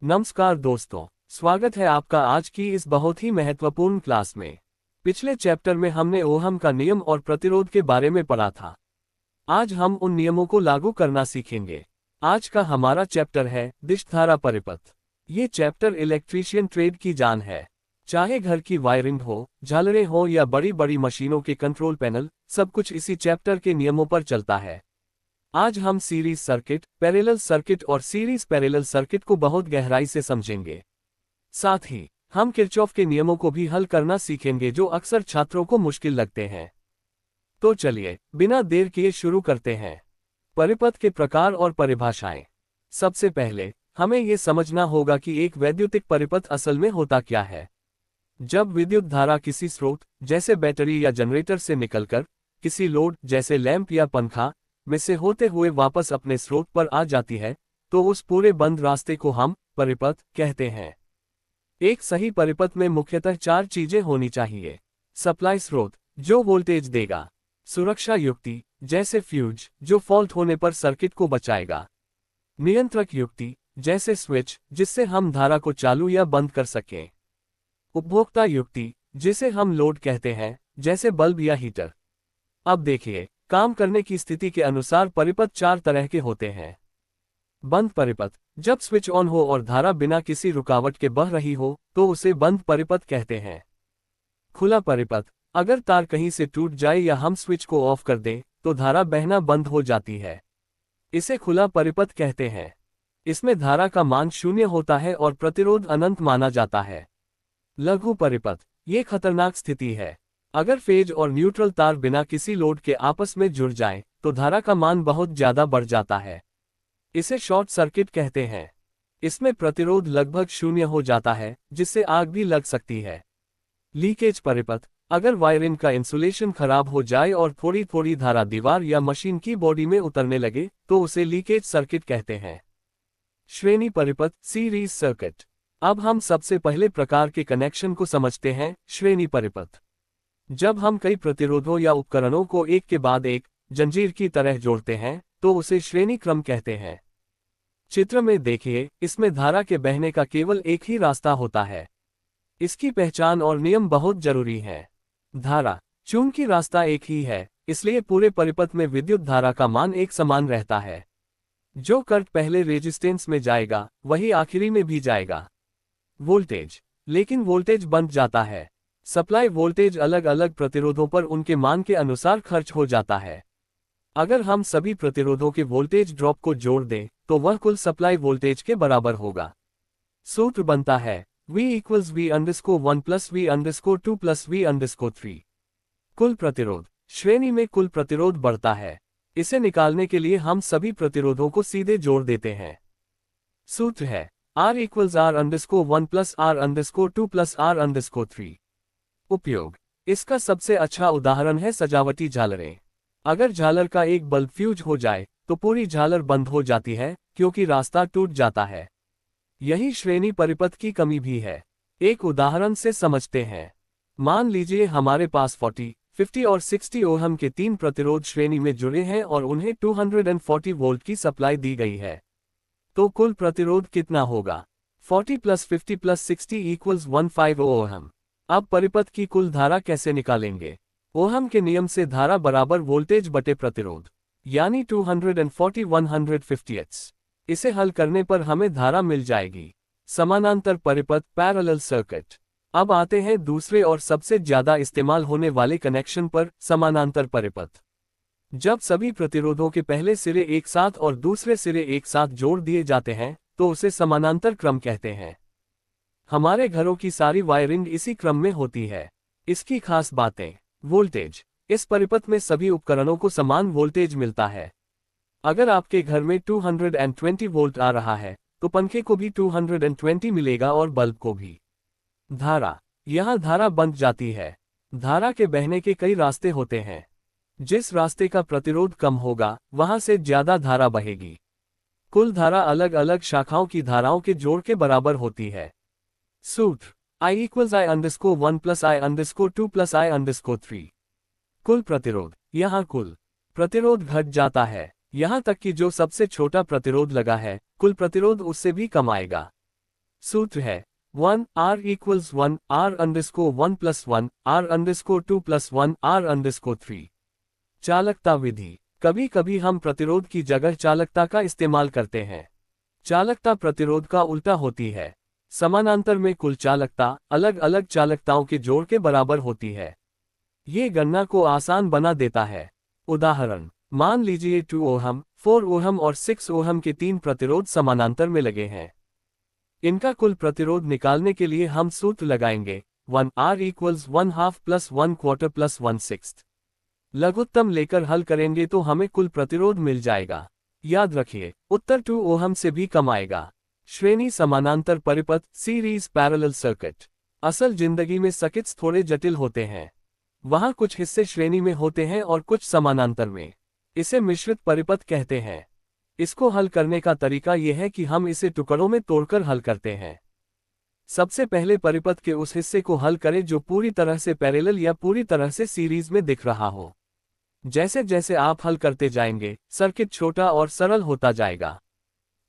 नमस्कार दोस्तों, स्वागत है आपका आज की इस बहुत ही महत्वपूर्ण क्लास में। पिछले चैप्टर में हमने ओहम का नियम और प्रतिरोध के बारे में पढ़ा था। आज हम उन नियमों को लागू करना सीखेंगे। आज का हमारा चैप्टर है दिशधारा परिपथ। ये चैप्टर इलेक्ट्रीशियन ट्रेड की जान है। चाहे घर की वायरिंग हो, झालरें हो या बड़ी बड़ी मशीनों के कंट्रोल पैनल, सब कुछ इसी चैप्टर के नियमों पर चलता है। आज हम सीरीज सर्किट, पैरेलल सर्किट और सीरीज पैरेलल सर्किट को बहुत गहराई से समझेंगे। साथ ही हम किरचॉफ के नियमों को भी हल करना सीखेंगे जो अक्सर छात्रों को मुश्किल लगते हैं। तो चलिए बिना देर किए शुरू करते हैं। परिपथ के प्रकार और परिभाषाएं। सबसे पहले हमें यह समझना होगा कि एक वैद्युतिक परिपथ असल में होता क्या है। जब विद्युत धारा किसी स्रोत जैसे बैटरी या जनरेटर से निकलकर किसी लोड जैसे लैंप या पंखा में से होते हुए वापस अपने स्रोत पर आ जाती है, तो उस पूरे बंद रास्ते को हम परिपथ कहते हैं। एक सही परिपथ में मुख्यतः चार चीजें होनी चाहिए। सप्लाई स्रोत जो वोल्टेज देगा, सुरक्षा युक्ति जैसे फ्यूज जो फॉल्ट होने पर सर्किट को बचाएगा, नियंत्रक युक्ति जैसे स्विच जिससे हम धारा को चालू या बंद कर सकें, उपभोक्ता युक्ति जिसे हम लोड कहते हैं जैसे बल्ब या हीटर। अब देखिए, काम करने की स्थिति के अनुसार परिपथ चार तरह के होते हैं। बंद परिपथ जब स्विच ऑन हो और धारा बिना किसी रुकावट के बह रही हो तो उसे बंद परिपथ कहते हैं। खुला परिपथ अगर तार कहीं से टूट जाए या हम स्विच को ऑफ कर दें तो धारा बहना बंद हो जाती है। इसे खुला परिपथ कहते हैं। इसमें धारा का मान शून्य होता है और प्रतिरोध अनंत माना जाता है। लघु परिपथ ये खतरनाक स्थिति है। अगर फेज और न्यूट्रल तार बिना किसी लोड के आपस में जुड़ जाएं, तो धारा का मान बहुत ज्यादा बढ़ जाता है। इसे शॉर्ट सर्किट कहते हैं। इसमें प्रतिरोध लगभग शून्य हो जाता है, जिससे आग भी लग सकती है। लीकेज परिपथ अगर वायरिंग का इंसुलेशन खराब हो जाए और थोड़ी थोड़ी धारा दीवार या मशीन की बॉडी में उतरने लगे तो उसे लीकेज सर्किट कहते हैं। श्रेणी परिपथ सीरीज सर्किट। अब हम सबसे पहले प्रकार के कनेक्शन को समझते हैं, श्रेणी परिपथ। जब हम कई प्रतिरोधों या उपकरणों को एक के बाद एक जंजीर की तरह जोड़ते हैं तो उसे श्रेणी क्रम कहते हैं। चित्र में देखिए, इसमें धारा के बहने का केवल एक ही रास्ता होता है। इसकी पहचान और नियम बहुत जरूरी है। धारा चूंकि रास्ता एक ही है, इसलिए पूरे परिपथ में विद्युत धारा का मान एक समान रहता है। जो करंट पहले रेजिस्टेंस में जाएगा वही आखिरी में भी जाएगा। वोल्टेज लेकिन वोल्टेज बंध जाता है। सप्लाई वोल्टेज अलग अलग प्रतिरोधों पर उनके मान के अनुसार खर्च हो जाता है। अगर हम सभी प्रतिरोधों के वोल्टेज ड्रॉप को जोड़ दें तो वह कुल सप्लाई वोल्टेज के बराबर होगा। सूत्र बनता है V = V_1 + V_2 + V_3। कुल प्रतिरोध श्रेणी में कुल प्रतिरोध बढ़ता है। इसे निकालने के लिए हम सभी प्रतिरोधों को सीधे जोड़ देते हैं। सूत्र है R = R_1 + R_2 + R_3। उपयोग इसका सबसे अच्छा उदाहरण है सजावटी झालरें। अगर झालर का एक बल्ब फ्यूज हो जाए तो पूरी झालर बंद हो जाती है क्योंकि रास्ता टूट जाता है। यही श्रेणी परिपथ की कमी भी है। एक उदाहरण से समझते हैं। मान लीजिए हमारे पास 40, 50 और 60 ओहम के तीन प्रतिरोध श्रेणी में जुड़े हैं और उन्हें 240 वोल्ट की सप्लाई दी गई है। तो कुल प्रतिरोध कितना होगा? 40 + 50 + 60 = 15 ओहम। अब परिपथ की कुल धारा कैसे निकालेंगे? ओहम के नियम से धारा बराबर वोल्टेज बटे प्रतिरोध, यानी 240 150। इसे हल करने पर हमें धारा मिल जाएगी। समानांतर परिपथ पैरेलल सर्किट। अब आते हैं दूसरे और सबसे ज्यादा इस्तेमाल होने वाले कनेक्शन पर, समानांतर परिपथ। जब सभी प्रतिरोधों के पहले सिरे एक साथ और दूसरे सिरे एक साथ जोड़ दिए जाते हैं तो उसे समानांतर क्रम कहते हैं। हमारे घरों की सारी वायरिंग इसी क्रम में होती है। इसकी खास बातें। वोल्टेज इस परिपथ में सभी उपकरणों को समान वोल्टेज मिलता है। अगर आपके घर में 220 वोल्ट आ रहा है तो पंखे को भी 220 मिलेगा और बल्ब को भी। धारा यहाँ धारा बंध जाती है। धारा के बहने के कई रास्ते होते हैं। जिस रास्ते का प्रतिरोध कम होगा वहां से ज्यादा धारा बहेगी। कुल धारा अलग अलग शाखाओं की धाराओं के जोड़ के बराबर होती है। सूत्र I = I_1 + I_2 + I_3। कुल प्रतिरोध यहाँ कुल प्रतिरोध घट जाता है, यहाँ तक कि जो सबसे छोटा प्रतिरोध लगा है कुल प्रतिरोध उससे भी कम आएगा। सूत्र है 1 R equals 1 R underscore 1 plus 1 R underscore 2 plus 1 R underscore 3। चालकता विधि। कभी कभी हम प्रतिरोध की जगह चालकता का इस्तेमाल करते हैं। चालकता प्रतिरोध का उल्टा होती है। समानांतर में कुल चालकता अलग अलग चालकताओं के जोड़ के बराबर होती है। ये गणना को आसान बना देता है। उदाहरण, मान लीजिए 2 ओहम, 4 ओहम और 6 ओहम के 3 प्रतिरोध समानांतर में लगे हैं। इनका कुल प्रतिरोध निकालने के लिए हम सूत्र लगाएंगे 1 R equals 1 half plus 1 quarter plus 1/6। लघुत्तम लेकर हल करेंगे तो हमें कुल प्रतिरोध मिल जाएगा। याद रखिए, उत्तर 2 ओहम से भी कम आएगा। श्रेणी समानांतर परिपथ सीरीज पैरेलल सर्किट। असल जिंदगी में सर्किट्स थोड़े जटिल होते हैं। वहां कुछ हिस्से श्रेणी में होते हैं और कुछ समानांतर में। इसे मिश्रित परिपथ कहते हैं। इसको हल करने का तरीका यह है कि हम इसे टुकड़ों में तोड़कर हल करते हैं। सबसे पहले परिपथ के उस हिस्से को हल करें जो पूरी तरह से पैरेलल या पूरी तरह से सीरीज में दिख रहा हो। जैसे जैसे आप हल करते जाएंगे, सर्किट छोटा और सरल होता जाएगा।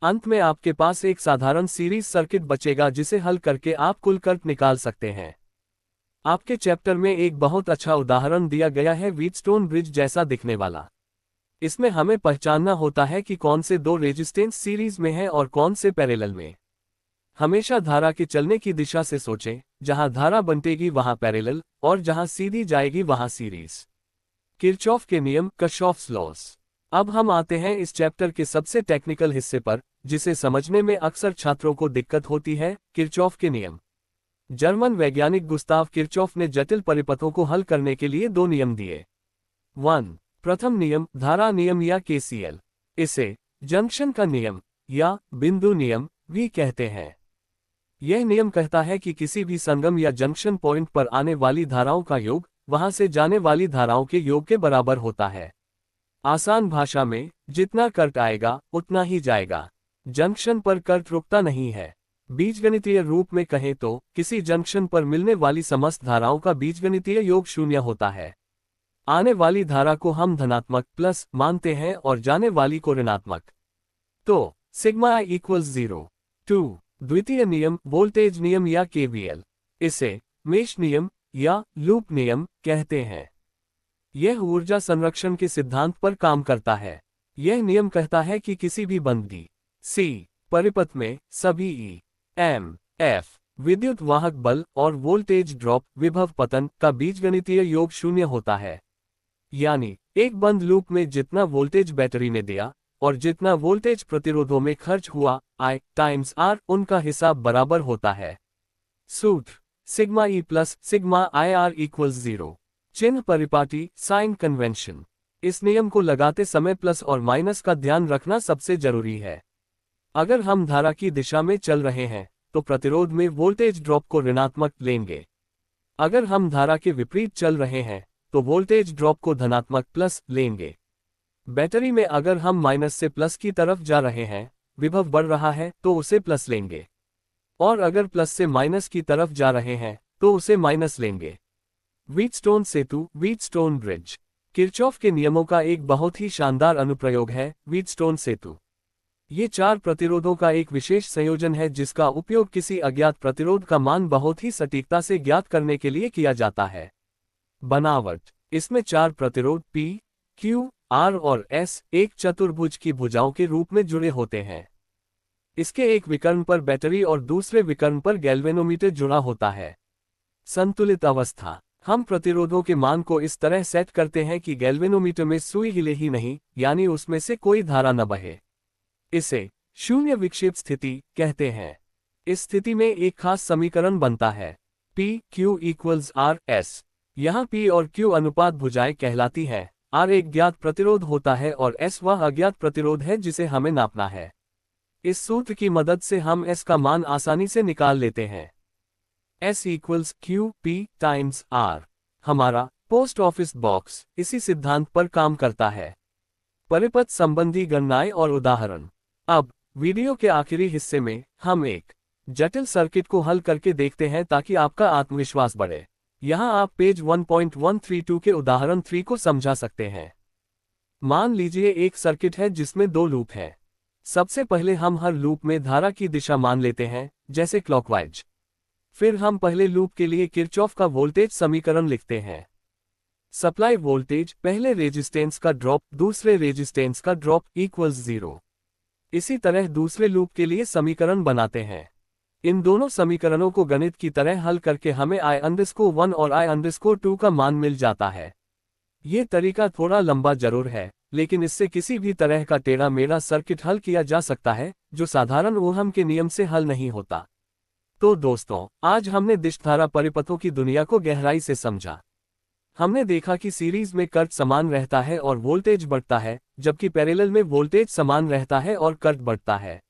अंत में आपके पास एक साधारण सीरीज सर्किट बचेगा जिसे हल करके आप कुल करंट निकाल सकते हैं। आपके चैप्टर में एक बहुत अच्छा उदाहरण दिया गया है व्हीटस्टोन ब्रिज जैसा दिखने वाला। इसमें हमें पहचानना होता है कि कौन से दो रेजिस्टेंस सीरीज में है और कौन से पैरेलल में। हमेशा धारा के चलने की दिशा से सोचें, जहां धारा बंटेगी वहां पैरेलल और जहां सीधी जाएगी वहां सीरीज। किरचॉफ के नियम, किरचॉफ्स लॉस। अब हम आते हैं इस चैप्टर के सबसे टेक्निकल हिस्से पर, जिसे समझने में अक्सर छात्रों को दिक्कत होती है, किरचॉफ के नियम। जर्मन वैज्ञानिक गुस्ताव किरचॉफ ने जटिल परिपथों को हल करने के लिए 2 नियम दिए। 1. प्रथम नियम, धारा नियम या केसीएल। इसे जंक्शन का नियम या बिंदु नियम भी कहते हैं। यह नियम कहता है कि किसी भी संगम या जंक्शन पॉइंट पर आने वाली धाराओं का योग वहां से जाने वाली धाराओं के योग के बराबर होता है। आसान भाषा में, जितना करंट आएगा उतना ही जाएगा। जंक्शन पर करंट रुकता नहीं है। बीजगणितीय रूप में कहें तो किसी जंक्शन पर मिलने वाली समस्त धाराओं का बीजगणितीय योग 0 होता है। आने वाली धारा को हम धनात्मक प्लस मानते हैं और जाने वाली को ऋणात्मक। तो सिग्मा I equals 0। 2. द्वितीय नियम, वोल्टेज नियम या केवीएल। इसे मेश नियम या लूप नियम कहते हैं। यह ऊर्जा संरक्षण के सिद्धांत पर काम करता है। यह नियम कहता है कि किसी भी बंद सी परिपथ में सभी ई, एम, एफ विद्युत वाहक बल और वोल्टेज ड्रॉप विभव पतन का बीजगणितीय योग 0 होता है। यानी एक बंद लूप में जितना वोल्टेज बैटरी ने दिया और जितना वोल्टेज प्रतिरोधों में खर्च हुआ I टाइम्स R, उनका हिसाब बराबर होता है। सूत्र sigma E plus sigma IR equals 0। चिन्ह परिपाटी, साइन कन्वेंशन। इस नियम को लगाते समय प्लस और माइनस का ध्यान रखना सबसे जरूरी है। अगर हम धारा की दिशा में चल रहे हैं तो प्रतिरोध में वोल्टेज ड्रॉप को ऋणात्मक लेंगे। अगर हम धारा के विपरीत चल रहे हैं तो वोल्टेज ड्रॉप को धनात्मक प्लस लेंगे। बैटरी में अगर हम माइनस से प्लस की तरफ जा रहे हैं, विभव बढ़ रहा है तो उसे प्लस लेंगे, और अगर प्लस से माइनस की तरफ जा रहे हैं तो उसे माइनस लेंगे। व्हीटस्टोन सेतु, व्हीटस्टोन ब्रिज। किरचॉफ के नियमों का एक बहुत ही शानदार अनुप्रयोग है व्हीटस्टोन सेतु। ये 4 प्रतिरोधों का एक विशेष संयोजन है जिसका उपयोग किसी अज्ञात प्रतिरोध का मान बहुत ही सटीकता से ज्ञात करने के लिए किया जाता है। बनावट, इसमें 4 प्रतिरोध P, Q, R और S एक चतुर्भुज की भुजाओं के रूप में जुड़े होते हैं। इसके एक विकर्ण पर बैटरी और दूसरे विकर्ण पर गैल्वेनोमीटर जुड़ा होता है। संतुलित अवस्था, हम प्रतिरोधों के मान को इस तरह सेट करते हैं कि गैल्वेनोमीटर में सुई हिले ही नहीं, यानी उसमें से कोई धारा न बहे। इसे शून्य विक्षेप स्थिति कहते हैं। इस स्थिति में एक खास समीकरण बनता है P Q equals R S। यहाँ P और Q अनुपात भुजाएं कहलाती हैं। R एक ज्ञात प्रतिरोध होता है और S वह अज्ञात प्रतिरोध है जिसे हमें नापना है। इस सूत्र की मदद से हम S का मान आसानी से निकाल लेते हैं। S equals Q P times R। हमारा पोस्ट ऑफिस बॉक्स इसी सिद्धांत पर काम करता है। परिपथ संबंधी गणनाएं और उदाहरण। अब वीडियो के आखिरी हिस्से में हम एक जटिल सर्किट को हल करके देखते हैं ताकि आपका आत्मविश्वास बढ़े। यहाँ आप पेज 1.132 के उदाहरण 3 को समझा सकते हैं। मान लीजिए एक सर्किट है जिसमें 2 लूप हैं। सबसे पहले हम हर लूप में धारा की दिशा मान लेते हैं, जैसे क्लॉकवाइज। फिर हम पहले लूप के लिए किरचॉफ का वोल्टेज समीकरण लिखते हैं। सप्लाई वोल्टेज पहले रेजिस्टेंस का ड्रॉप दूसरे रेजिस्टेंस का ड्रॉप इक्वल्स 0। इसी तरह दूसरे लूप के लिए समीकरण बनाते हैं। इन दोनों समीकरणों को गणित की तरह हल करके हमें I_1 और I_2 का मान मिल जाता है। ये तरीका थोड़ा लंबा जरूर है, लेकिन इससे किसी भी तरह का टेढ़ा मेढ़ा सर्किट हल किया जा सकता है, जो साधारण ओहम के नियम से हल नहीं होता। तो दोस्तों, आज हमने दिशधारा परिपथों की दुनिया को गहराई से समझा। हमने देखा कि सीरीज में करंट समान रहता है और वोल्टेज बढ़ता है, जबकि पैरेलल में वोल्टेज समान रहता है और करंट बढ़ता है।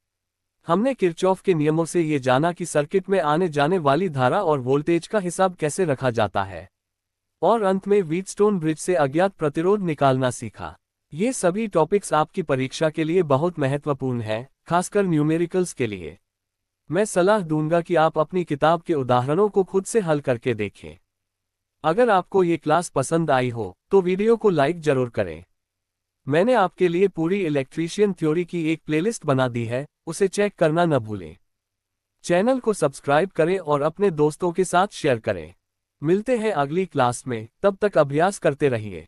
हमने किरचॉफ के नियमों से ये जाना कि सर्किट में आने जाने वाली धारा और वोल्टेज का हिसाब कैसे रखा जाता है। और अंत में व्हीटस्टोन ब्रिज से अज्ञात प्रतिरोध निकालना सीखा। ये सभी टॉपिक्स आपकी परीक्षा के लिए बहुत महत्वपूर्ण हैं, खासकर न्यूमेरिकल्स के लिए। मैं सलाह दूंगा कि आप अपनी किताब के उदाहरणों को खुद से हल करके देखें। अगर आपको ये क्लास पसंद आई हो, तो वीडियो को लाइक जरूर करें। मैंने आपके लिए पूरी इलेक्ट्रीशियन थ्योरी की एक प्लेलिस्ट बना दी है, उसे चेक करना न भूलें। चैनल को सब्सक्राइब करें और अपने दोस्तों के साथ शेयर करें। मिलते हैं अगली क्लास में, तब तक अभ्यास करते रहिए।